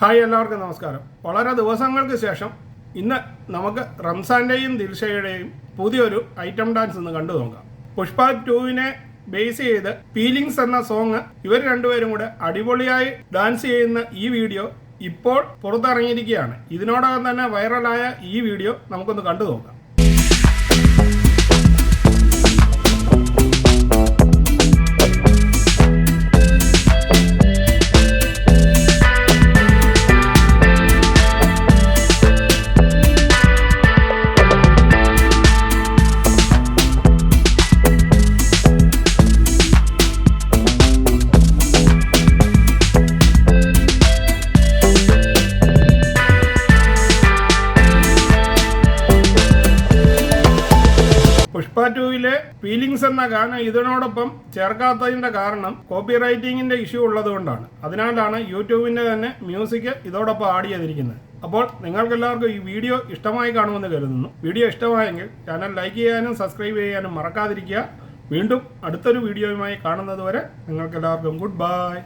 Hi, എല്ലാവർക്കും നമസ്കാരം. വളരെ ദിവസങ്ങൾക്ക് ശേഷം ഇന്ന് നമുക്ക് റംസാൻ്റെയും ദിൽഷയുടെയും പുതിയൊരു ഐറ്റം ഡാൻസ് ഒന്ന് കണ്ടു നോക്കാം. പുഷ്പ 2വിനെ ബേസ് ചെയ്ത് ഫീലിങ്സ് എന്ന സോങ് ഇവർ രണ്ടുപേരും കൂടെ അടിപൊളിയായി ഡാൻസ് ചെയ്യുന്ന ഈ വീഡിയോ ഇപ്പോൾ പുറത്തിറങ്ങിയിരിക്കുകയാണ്. ഇതിനോടകം തന്നെ വൈറലായ ഈ വീഡിയോ നമുക്കൊന്ന് കണ്ടു നോക്കാം. പുഷ്പ 2വിലെ ഫീലിങ്സ് എന്ന ഗാനം ഇതിനോടൊപ്പം ചേർക്കാത്തതിന്റെ കാരണം കോപ്പി റൈറ്റിംഗിന്റെ ഇഷ്യൂ ഉള്ളതുകൊണ്ടാണ്. അതിനാലാണ് യൂട്യൂബിന്റെ തന്നെ മ്യൂസിക് ഇതോടൊപ്പം ആഡ് ചെയ്തിരിക്കുന്നത്. അപ്പോൾ നിങ്ങൾക്കെല്ലാവർക്കും ഈ വീഡിയോ ഇഷ്ടമായി കാണുമെന്ന് കരുതുന്നു. വീഡിയോ ഇഷ്ടമായെങ്കിൽ ചാനൽ ലൈക്ക് ചെയ്യാനും സബ്സ്ക്രൈബ് ചെയ്യാനും മറക്കാതിരിക്കുക. വീണ്ടും അടുത്തൊരു വീഡിയോയുമായി കാണുന്നത് വരെ നിങ്ങൾക്കെല്ലാവർക്കും ഗുഡ് ബൈ.